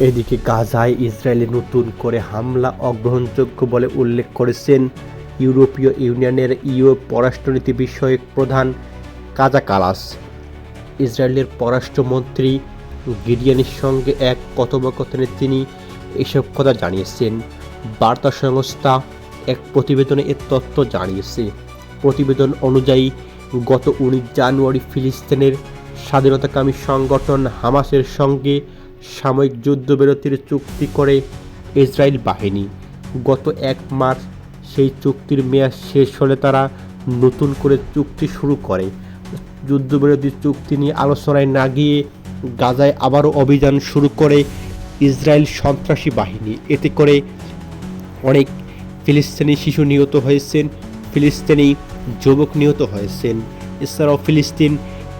এদিকে গাজায় ইসরায়েলে নতুন করে হামলা অগ্রহণযোগ্য বলে উল্লেখ করেছেন ইউরোপীয় ইউনিয়নের ইউ পররাষ্ট্রনীতি বিষয়ক প্রধান কাজা কালাস। ইসরায়েলের পররাষ্ট্রমন্ত্রী গিডিয়নের সঙ্গে এক কথোপকথনে তিনি এসব কথা জানিয়েছেন। বার্তা সংস্থা এক প্রতিবেদনে এ তথ্য জানিয়েছে। প্রতিবেদন অনুযায়ী গত 19 জানুয়ারি ফিলিস্তিনের স্বাধীনতাকামী সংগঠন হামাসের সঙ্গে সাময়িক যুদ্ধবিরতির চুক্তি করে ইসরায়েল বাহিনী। গত 1 মার্চ সেই চুক্তির মেয়াদ শেষ হলে তারা নতুন করে চুক্তি শুরু করে। যুদ্ধবিরতির চুক্তি নিয়ে আলোচনায় না গিয়ে গাজায় আবারও অভিযান শুরু করে ইসরায়েল সন্ত্রাসী বাহিনী। এতে করে অনেক ফিলিস্তিনি শিশু নিহত হয়েছেন, ফিলিস্তিনি যুবক নিহত হয়েছেন। এছাড়াও ফিলিস্তিন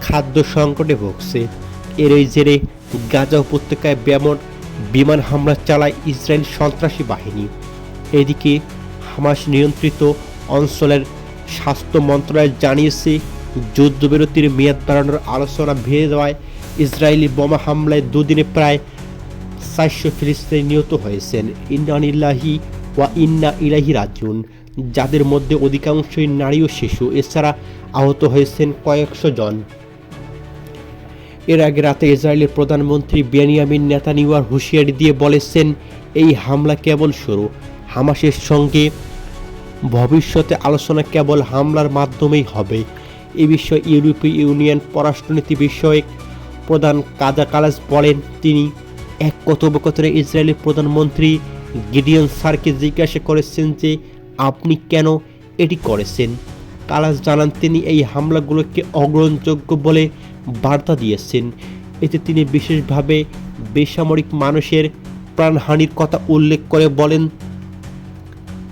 খাদ্য সংকটে ভুগছে। এরই জেরে গাজা উপত্যকায় বিমান হামলা চালায় ইসরায়েল সন্ত্রাসী বাহিনী। এদিকে হামাস নিয়ন্ত্রিত অঞ্চলের স্বাস্থ্য মন্ত্রণালয় জানিয়েছে, যুদ্ধবিরতির মেয়াদ বাড়ানোর আলোচনা ভেঙে দেওয়ায় ইসরায়েলি বোমা হামলায় দুদিনে প্রায় 400 ফিলিস্তিনি নিহত হয়েছেন। ইন্না লিল্লাহি ওয়া ইন্না ইলাইহি রাজিউন, যাদের মধ্যে অধিকাংশই নারী ও শিশু। এছাড়া আহত হয়েছেন কয়েকশো জন। এর আগে রাতে ইসরায়েলের প্রধানমন্ত্রী বেনিয়ামিন নেতানিয়াহু হুঁশিয়ারি দিয়ে বলেছেন, এই হামলা কেবল শুরু। হামাসের সঙ্গে ভবিষ্যতে আলোচনা কেবল হামলার মাধ্যমেই হবে। এ বিষয়ে ইউরোপীয় ইউনিয়ন পররাষ্ট্রনীতি বিষয়ক প্রধান কাজা কালাস বলেন, তিনি এক কথোপকথনে ইসরায়েলের প্রধানমন্ত্রী গিডিয়ন সারকে জিজ্ঞাসা করেছেন যে আপনি কেন এটি করেছেন। কালাস জানান, তিনি এই হামলাগুলোকে অগ্রহণযোগ্য বলে বার্তা দিয়েছেন। এতে তিনি বিশেষভাবে বেসামরিক মানুষের প্রাণহানির কথা উল্লেখ করে বলেন।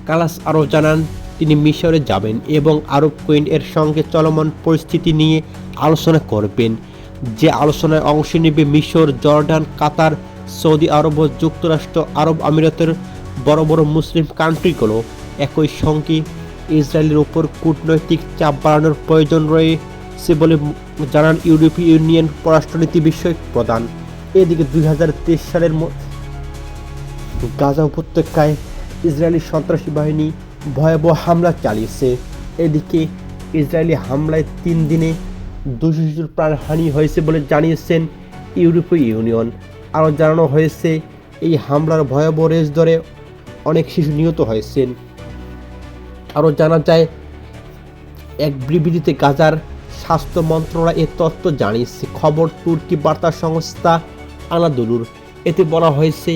কালাস আরও জানান, তিনি মিশরে যাবেন এবং আরব কুইন এর সঙ্গে চলমান পরিস্থিতি নিয়ে আলোচনা করবেন। যে আলোচনায় অংশ নেবে মিশর, জর্ডান, কাতার, সৌদি আরব ও যুক্তরাষ্ট্র আরব আমিরাতের বড় বড় মুসলিম কান্ট্রিগুলো। একই সঙ্গে ইসরায়েলের উপর কূটনৈতিক চাপ বাড়ানোর প্রয়োজন রয়েছে বলে জানান ইউরোপীয় ইউনিয়ন পররাষ্ট্রনীতি বিষয়ক প্রধান। এদিকে 2023 সালের গাজা উপত্যকায় ইসরায়েলি সন্ত্রাসী বাহিনী ভয়াবহ হামলা চালিয়েছে। এদিকে ইসরায়েলি হামলায় 3 দিনে 200 শিশুর প্রাণহানি হয়েছে বলে জানিয়েছেন ইউরোপীয় ইউনিয়ন। আরও জানানো হয়েছে, এই হামলার ভয়াবহ রেশ ধরে অনেক শিশু নিহত হয়েছেন। আরও জানা যায়, এক বিবৃতিতে গাজার স্বাস্থ্য মন্ত্রণালয় এ তথ্য জানিয়েছে। খবর তুর্কি বার্তা সংস্থা আনাদোলুর। এতে বলা হয়েছে,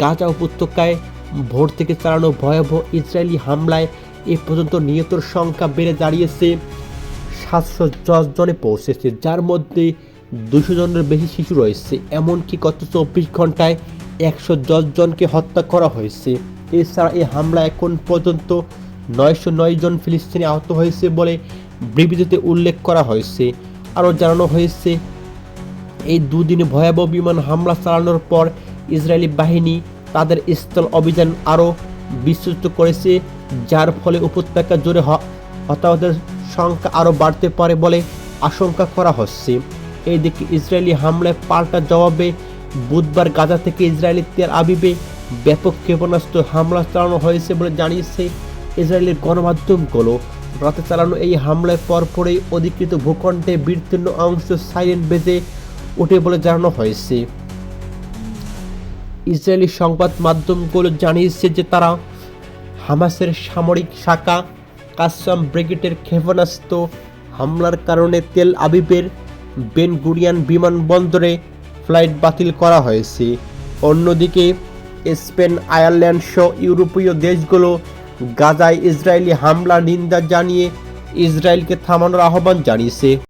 গাজা উপত্যকায় ভোর থেকে চালানো ভয়াবহ ইসরায়েলি হামলায় এ পর্যন্ত নিহতের সংখ্যা বেড়ে দাঁড়িয়েছে 710 জনে পৌঁছেছে, যার মধ্যে 200 জনের বেশি শিশু রয়েছে। এমনকি গত 24 ঘন্টায় 110 জনকে হত্যা করা হয়েছে। এছাড়া এই হামলায় এখন পর্যন্ত 909 জন ফিলিস্তিনি আহত হয়েছে বলে বিবৃতিতে উল্লেখ করা হয়েছে। আরও জানানো হয়েছে, এই দুদিনে ভয়াবহ বিমান হামলা চালানোর পর ইসরায়েলি বাহিনী তাদের স্থল অভিযান আরও বিস্তৃত করেছে, যার ফলে উপত্যকা জুড়ে হতাহতের সংখ্যা আরও বাড়তে পারে বলে আশঙ্কা করা হচ্ছে। এইদিকে ইসরায়েলি হামলায় পাল্টা জবাবে বুধবার গাজা থেকে ইসরায়েলি তেল আবিবে ব্যাপক ক্ষেপণাস্ত্র হামলা চালানো হয়েছে বলে জানিয়েছে ইসরায়েলের গণমাধ্যমগুলো। রাতে চালানো এই হামলায় পরপরই অধিকৃত ভূখণ্ডে বিস্তীর্ণ অংশ সাইরেন বেজে ওঠে বলে জানানো হয়েছে। ইসরায়েলি সংবাদ মাধ্যমগুলো জানিয়েছে যে তারা হামাসের সামরিক শাখা কাসসাম ব্রিগেডের ক্ষেপণাস্ত্র হামলার কারণে তেল আবিবের বেন গুরিয়ন বিমানবন্দরে ফ্লাইট বাতিল করা হয়েছে। অন্যদিকে স্পেন, আয়ারল্যান্ড সহ ইউরোপীয় দেশগুলো গাজায় ইসরায়েলি হামলার নিন্দা জানিয়ে ইসরায়েলকে থামানোর আহ্বান জানিয়েছে।